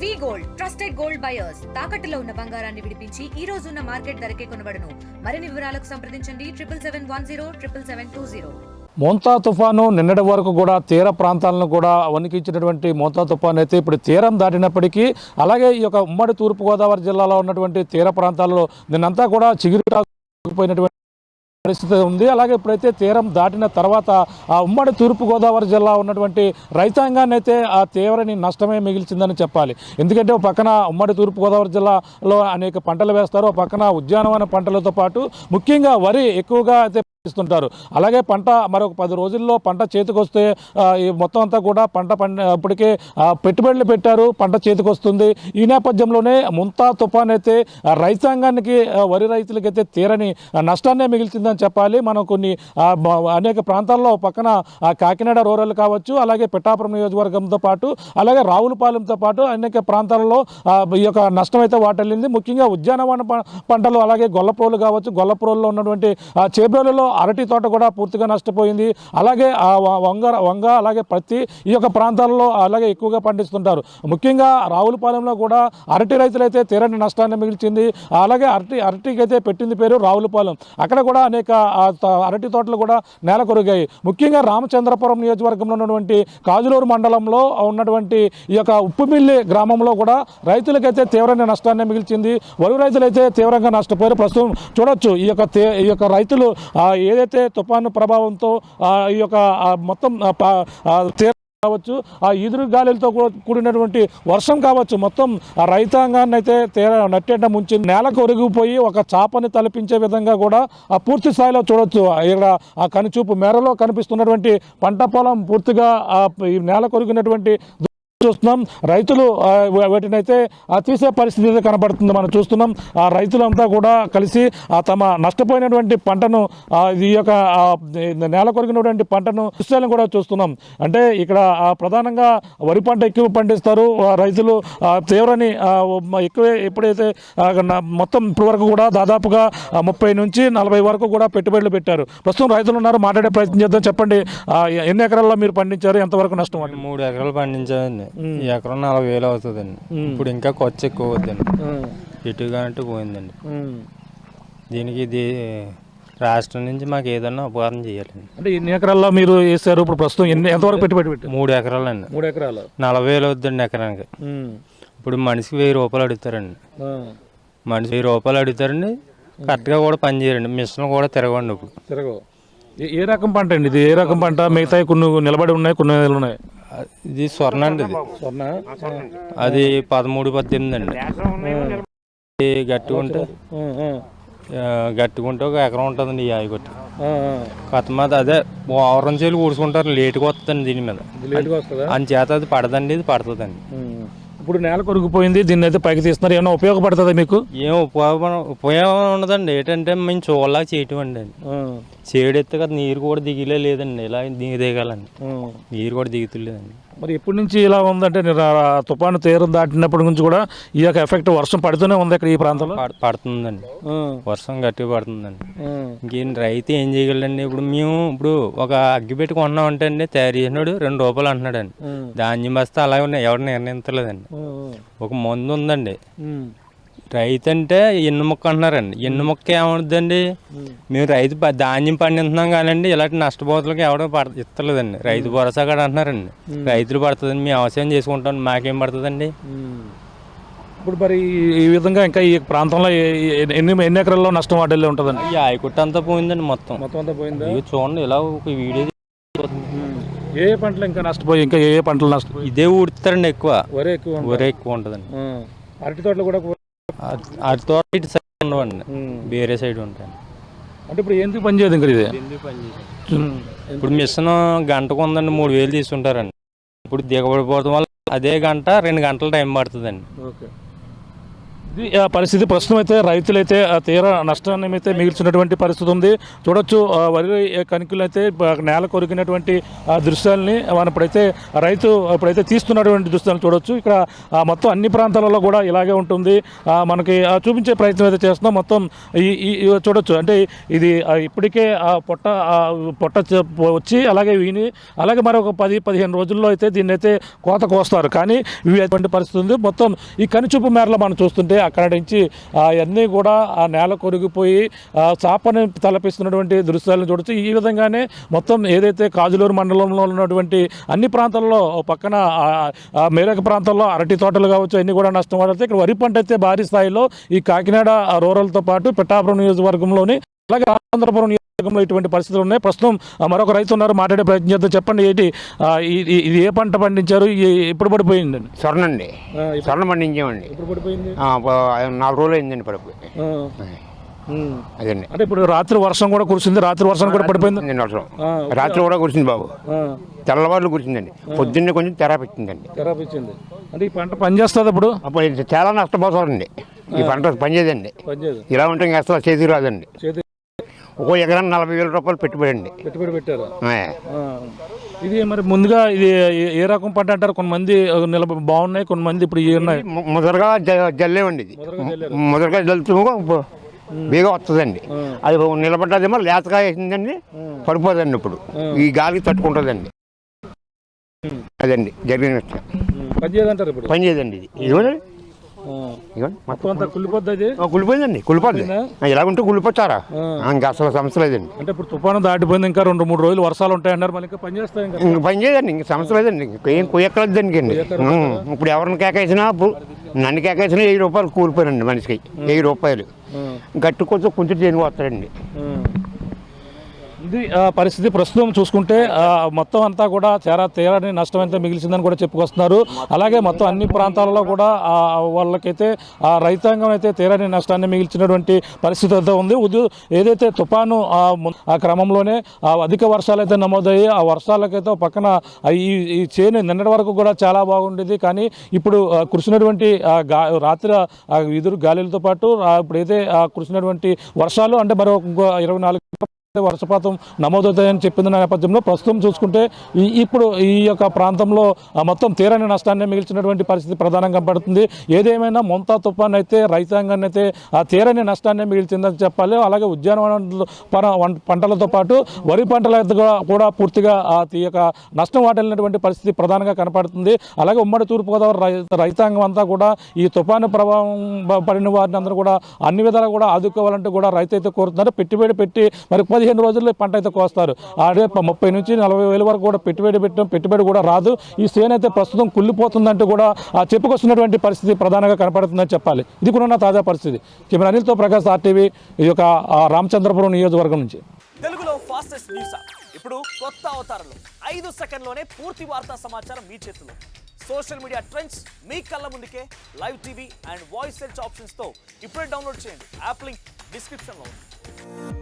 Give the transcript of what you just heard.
వి gold trusted gold buyers తాకట్టులో ఉన్న బంగారాన్ని విడిపించి ఈ రోజు ఉన్న మార్కెట్ ధరకే కొనబడును. మరిన్ని వివరాలకు సంప్రదించండి 7771077720. మోంతా తుఫాను నిన్నటి వరకు కూడా తీర ప్రాంతాలను కూడా వణికించినటువంటి మోంతా తుఫాను అయితే ఇప్పుడు తీరం దాటినప్పటికీ అలాగే ఈ యొక్క ఉమ్మడి తూర్పుగోదావరి జిల్లాలో ఉన్నటువంటి తీర ప్రాంతాల్లో నిన్నంతా కూడా చిగురుపోయినటువంటి పరిస్థితి ఉంది. అలాగే ఇప్పుడైతే తీరం దాటిన తర్వాత ఆ ఉమ్మడి తూర్పుగోదావరి జిల్లా ఉన్నటువంటి రైతాంగాన్ని అయితే ఆ తీవ్రని నష్టమే మిగిల్చిందని చెప్పాలి. ఎందుకంటే ఒక పక్కన ఉమ్మడి తూర్పుగోదావరి జిల్లాలో అనేక పంటలు వేస్తారు, ఒక పక్కన ఉద్యానవన పంటలతో పాటు ముఖ్యంగా వరి ఎక్కువగా అయితే ఇస్తుంటారు. అలాగే పంట మరొక 10 రోజుల్లో పంట చేతికొస్తే ఈ మొత్తం అంతా కూడా ఇప్పటికే పెట్టుబడులు పెట్టారు, పంట చేతికొస్తుంది. ఈ నేపథ్యంలోనే ముంతా తుఫాన్ అయితే రైతాంగానికి వరి రైతులకైతే తీరని నష్టాన్నే మిగిల్చిందని చెప్పాలి. మనం కొన్ని అనేక ప్రాంతాల్లో పక్కన కాకినాడ రూరల్ కావచ్చు, అలాగే పిఠాపురం నియోజకవర్గంతో పాటు అలాగే రావులపాలెంతో పాటు అనేక ప్రాంతాలలో ఈ యొక్క నష్టం అయితే వాటిల్లింది. ముఖ్యంగా ఉద్యానవన పంటలు అలాగే గొల్లప్రోలు కావచ్చు, గొల్లప్రోలులో ఉన్నటువంటి చేబ్రోలులో అరటి తోట కూడా పూర్తిగా నష్టపోయింది. అలాగే వంగ అలాగే పత్తి ఈ యొక్క ప్రాంతాల్లో అలాగే ఎక్కువగా పండిస్తుంటారు. ముఖ్యంగా రావులపాలెంలో కూడా అరటి రైతులైతే తీరని నష్టాన్ని మిగిల్చింది. అలాగే అరటికి అయితే పెట్టింది పేరు రావులపాలెం. అక్కడ కూడా అనేక అరటి తోటలు కూడా నేల కొరిగాయి. ముఖ్యంగా రామచంద్రపురం నియోజకవర్గంలో ఉన్నటువంటి కాజులూరు మండలంలో ఉన్నటువంటి ఈ యొక్క ఉప్పుమిల్లి గ్రామంలో కూడా రైతులకైతే తీవ్రమైన నష్టాన్ని మిగిల్చింది. వరి రైతులైతే తీవ్రంగా నష్టపోయారు. ప్రస్తుతం చూడొచ్చు ఈ యొక్క రైతులు ఏదైతే తుఫాను ప్రభావంతో ఈ యొక్క మొత్తం కావచ్చు, ఆ ఈదురు గాలులతో కూడినటువంటి వర్షం కావచ్చు, మొత్తం ఆ రైతాంగాన్ని అయితే నట్టేట ముంచింది. నేలకు ఒరిగిపోయి ఒక చాపని తలపించే విధంగా కూడా ఆ పూర్తి స్థాయిలో చూడొచ్చు. ఇక్కడ ఆ కనుచూపు మేరలో కనిపిస్తున్నటువంటి పంట పొలం పూర్తిగా ఈ నేలకు ఒరిగినటువంటి చూస్తున్నాం. రైతులు వాటినైతే తీసే పరిస్థితి అయితే కనబడుతుంది. మనం చూస్తున్నాం ఆ రైతులంతా కూడా కలిసి తమ నష్టపోయినటువంటి పంటను ఈ యొక్క నేల కొరిగినటువంటి పంటను దృశ్యాలను కూడా చూస్తున్నాం. అంటే ఇక్కడ ప్రధానంగా వరి పంట ఎక్కువ పండిస్తారు రైతులు. తీవ్రని ఎక్కువే ఎప్పుడైతే మొత్తం ఇప్పటి వరకు కూడా దాదాపుగా 30 నుంచి 40 వరకు కూడా పెట్టుబడులు పెట్టారు. ప్రస్తుతం రైతులు ఉన్నారు, మాట్లాడే ప్రయత్నం చేద్దాం. చెప్పండి, ఎన్ని ఎకరాల్లో మీరు పండించారు, ఎంతవరకు నష్టం? 3 ఎకరాలు పండించామండి. ఈ ఎకరం 40,000 అవుతుందండి. ఇప్పుడు ఇంకా ఖర్చు ఎక్కువ అవుతుందండి, ఇటుగానంటూ పోయిందండి. దీనికి ఇది రాష్ట్రం నుంచి మాకు ఏదన్నా ఉపకారం చేయాలండి. అంటే ఎన్ని ఎకరాల్లో మీరు వేసారు ఇప్పుడు ప్రస్తుతం? ఎంతవరకు పెట్టుబడి పెట్టారు? 3 ఎకరాలండి. 3 ఎకరాలు 40,000 అవుతుందండి ఎకరానికి. ఇప్పుడు మనిషికి 1000 రూపాయలు అడుగుతారండి. మనిషి 1000 రూపాయలు అడుగుతారండి. కరెక్ట్గా కూడా పని చేయరండి, మిషన్ కూడా తిరగండి. ఇప్పుడు తిరగవు. ఏ రకం పంట అండి ఇది? ఏ రకం పంట? మిగతా కొన్ని నిలబడి ఉన్నాయి, కొన్ని ఉన్నాయి. ఇది స్వర్ణ అండి. ఇది స్వర్ణ అది 13-18 అండి. గట్టుకుంటే ఒక ఎకరం ఉంటుందండి. ఈ ఆయిగొట్టు కొత్తమాద అదే ఓవరం చేలు కూడుకుంటారు. లేటుగా వస్తుందండి దీని మీద. అంచేత అది పడదండి, ఇది పడుతుందండి. ఇప్పుడు నేల కొరిగిపోయింది, దీన్ని అయితే పైకి తీస్తున్నారు. ఏమైనా ఉపయోగపడుతుందా మీకు? ఏం ఉపయోగం ఉండదండి. ఏంటంటే మేము చూడలా చేయటం అండి. చేయడెత్తే కదా నీరు కూడా దిగిలే లేదండి. ఇలా నీరు దిగాలండి, నీరు కూడా దిగుతులేదండి. మరి ఎప్పటి నుంచి ఇలా ఉందంటే తుఫాను తీరం దాటినప్పటి నుంచి కూడా ఈ యొక్క ఎఫెక్ట్ వర్షం పడుతూనే ఉంది ఇక్కడ ఈ ప్రాంతంలో? పడుతుందండి, వర్షం గట్టిగా పడుతుందండి. ఇంకేం రైతు ఏం చేయగలండి? ఇప్పుడు ఒక అగ్గి పెట్టి కొన్నామంటే అండి, తయారు చేసినాడు 2 రూపాయలు అంటున్నాడండి. ధాన్యం బస్తా అలాగే ఉన్నాయి, ఎవరు నిర్ణయించలేదండి. ఒక మందు ఉందండి. రైతు అంటే ఎన్ను మొక్క అంటున్నారండి. ఎన్ను మొక్క ఏమవుతుందండి? మేము రైతు ధాన్యం పండిస్తున్నాం కానండి, ఇలాంటి నష్టపోతులకి ఎవడో ఇస్తలేదండి. రైతు భరోసా కూడా అంటున్నారండి. రైతులు పడుతుందండి, మేము వ్యవసాయం చేసుకుంటాం, మాకేం పడుతుందండి? ఇప్పుడు మరి ఈ విధంగా ఇంకా ఈ ప్రాంతంలో ఎన్ని ఎకరాల్లో నష్టం వాటిల్లే ఉంటుందండి? ఈ ఆయకుట్ట అంతా పోయిందండి, మొత్తం అంతా పోయింది. చూడండి ఇలా ఒక వీడియో. ఏ పంటలు ఇంకా నష్టపోయి, ఇంకా ఏ పంటలు నష్టపోయి? ఇదే ఊడుతారండి ఎక్కువ, వరే ఎక్కువ ఉంటుందండి. అరటి తోటలు కూడా అరటి తోట ఇటు సైడ్ ఉండవండి, వేరే సైడ్ ఉంటాయి. అంటే ఇప్పుడు ఎందుకు పని చేయదు ఇంకా ఇది? ఇప్పుడు మిషన్ గంటకు ఉందండి, 3,000 తీసుకుంటారండి. ఇప్పుడు దిగబడిపోవడం వల్ల అదే గంట 2 గంటల టైం పడుతుందండి. ఇది పరిస్థితి ప్రస్తుతం అయితే రైతులైతే తీవ్ర నష్టాన్ని అయితే మిగిల్చినటువంటి పరిస్థితి ఉంది. చూడొచ్చు వరి కణికులు అయితే నేల కొరికినటువంటి దృశ్యాలని మనం ఇప్పుడైతే రైతు ఇప్పుడైతే తీస్తున్నటువంటి దృశ్యాలను చూడొచ్చు. ఇక్కడ మొత్తం అన్ని ప్రాంతాలలో కూడా ఇలాగే ఉంటుంది. మనకి చూపించే ప్రయత్నం అయితే చేస్తున్నాం. మొత్తం ఈ చూడొచ్చు అంటే ఇది ఇప్పటికే పొట్ట వచ్చి అలాగే వీని అలాగే మరొక 10-15 రోజుల్లో అయితే దీన్ని అయితే కోత కోస్తారు. కానీ ఇవి అటువంటి పరిస్థితి ఉంది. మొత్తం ఈ కనుచూపు మేరలో మనం చూస్తుంటే అక్కడ నుంచి అవన్నీ కూడా ఆ నేల కొరిగిపోయి చాపని తలపిస్తున్నటువంటి దృశ్యాలను చూడొచ్చు. ఈ విధంగానే మొత్తం ఏదైతే కాజులూరు మండలంలో ఉన్నటువంటి అన్ని ప్రాంతాల్లో పక్కన మేరక ప్రాంతాల్లో అరటి తోటలు కావచ్చు అన్నీ కూడా నష్టం పడుతుంది. ఇక్కడ వరి పంట అయితే భారీ స్థాయిలో ఈ కాకినాడ రూరల్తో పాటు పిఠాపురం నియోజకవర్గంలోని అలాగే రామచంద్రపురం నియోజకవర్గంలో ఇటువంటి పరిస్థితులు ఉన్నాయి. ప్రస్తుతం మరొక రైతు ఉన్నారు, మాట్లాడే ప్రయత్నం చేద్దాం. చెప్పండి, ఏంటి ఇది ఏ పంట పండించారు, ఎప్పుడు పడిపోయింది? స్వర్ణ అండి, స్వర్ణ పండించామండి. ఎప్పుడు పడిపోయింది? 4 రోజులు అయిందండి పడిపోయి. అదండి. అంటే ఇప్పుడు రాత్రి వర్షం కూడా కురిసింది, రాత్రి వర్షం కూడా పడిపోయింది. వర్షం రాత్రి కూడా కురిసింది బాబు, తెల్లవారులు కురిసిందండి. పొద్దున్నే కొంచెం తెరాపించిందండి. తెరాపించింది అంటే ఈ పంట పనిచేస్తుంది అప్పుడు చాలా నష్టపోతారండి. ఈ పంట పనిచేయదండి. ఇలా ఉంటే ఇంకా అసలు చేతికి రాదండి. ఒక్కో ఎకరానికి 40,000 రూపాయలు పెట్టుబడి పెట్టారు. ఇది మరి ముందుగా ఇది ఏ రకం పంట అంటారు? కొంతమంది బాగున్నాయి, కొంతమంది ఇప్పుడు ముదరగా జల్లేవండి. ఇది ముదరగా జల్లుతూ బేగా వస్తుందండి. అది నిలబడ్డదేమో లేతగా వేసిందండి, పడిపోదండి. ఇప్పుడు ఈ గాలికి తట్టుకుంటుందండి. అదండి జరిగిన విషయం. పని చేయదండి ఇది. మొత్తం అంతా కుళ్ళిపోద్ది. కుళ్ళిపోయిందండి, కుళ్ళిపోద్ది. ఇలా ఉంటే కుళ్ళిపోతారా? ఇంకా అసలు సమస్య లేదండి. అంటే ఇప్పుడు తుఫాను దాటిపోయింది, ఇంకా 2-3 రోజులు వర్షాలు ఉంటాయన్నారు, మళ్ళీ పని చేస్తాయి. ఇంక పని చేయదండి, ఇంక సమస్య లేదండి. ఏం కుయ్యక్కలేదు దానికండి. ఇప్పుడు ఎవరిని కేకేసినా, నన్ను కేకేసినా 1000 రూపాయలు కూలిపోయారండి మనిషికి. 1000 రూపాయలు గట్టు కొంచెం చేయని వస్తాడండి. ఇది పరిస్థితి ప్రస్తుతం చూసుకుంటే మొత్తం అంతా కూడా చాలా తీరని నష్టం అయితే మిగిలిచిందని కూడా చెప్పుకొస్తున్నారు. అలాగే మొత్తం అన్ని ప్రాంతాలలో కూడా వాళ్ళకైతే రైతాంగం అయితే తీరని నష్టాన్ని మిగిల్చినటువంటి పరిస్థితి అయితే ఉంది. ఏదైతే తుఫాను ఆ క్రమంలోనే అధిక వర్షాలు అయితే నమోదయ్యి ఆ వర్షాలకైతే పక్కన ఈ చేను నిన్నటి వరకు కూడా చాలా బాగుండేది. కానీ ఇప్పుడు కురిసినటువంటి రాత్రి ఎదురు గాలులతో పాటు ఇప్పుడైతే కురిసినటువంటి వర్షాలు అంటే మరో 24 వర్షపాతం నమోదవుతాయని చెప్పిన నేపథ్యంలో ప్రస్తుతం చూసుకుంటే ఇప్పుడు ఈ యొక్క ప్రాంతంలో మొత్తం తీరని నష్టాన్ని మిగిల్చినటువంటి పరిస్థితి ప్రధానంగా పడుతుంది. ఏదేమైనా మొంతా తుఫాన్ అయితే రైతాంగాన్ని అయితే ఆ తీరని నష్టాన్ని మిగిల్చిందని చెప్పాలి. అలాగే ఉద్యానవన పంటలతో పాటు వరి పంటల కూడా పూర్తిగా ఈ యొక్క నష్టం వాటిల్లినటువంటి పరిస్థితి ప్రధానంగా కనపడుతుంది. అలాగే ఉమ్మడి తూర్పుగోదావరి రైతాంగం అంతా కూడా ఈ తుఫాను ప్రభావం పడిన వారిని అందరూ కూడా అన్ని విధాలు కూడా ఆదుకోవాలంటూ కూడా రైతు అయితే కోరుతున్నారు. పెట్టుబడి పెట్టి మరి 15 రోజుల్లో పంట అయితే కోస్తారు. అదే 30 నుంచి 40 వేల వరకు కూడా పెట్టుబడి కూడా రాదు. ఈ చేను అయితే ప్రస్తుతం కుళ్ళిపోతుందంటూ కూడా చెప్పుకొస్తున్నటువంటి పరిస్థితి ప్రధానంగా కనపడుతుందని చెప్పాలి. ఇది కూడా తాజా పరిస్థితి. కెమెరా అనిల్తో ప్రకాష్, RTV, ఈ యొక్క రామచంద్రపురం నియోజకవర్గం నుంచి. తెలుగులో ఫాస్టెస్ట్ న్యూస్ ఇప్పుడు కొత్త అవతారంలో 5 సెకండ్లోనే పూర్తి వార్తా సమాచారం మీ చేతిలో. సోషల్ మీడియా ట్రెండ్స్ మీ కళ్ళ ముందుకే live TV and voice search ఆప్షన్స్తో ఇప్పుడే డౌన్లోడ్ చేయండి. యాప్ లింక్ డిస్క్రిప్షన్లో ఉంది.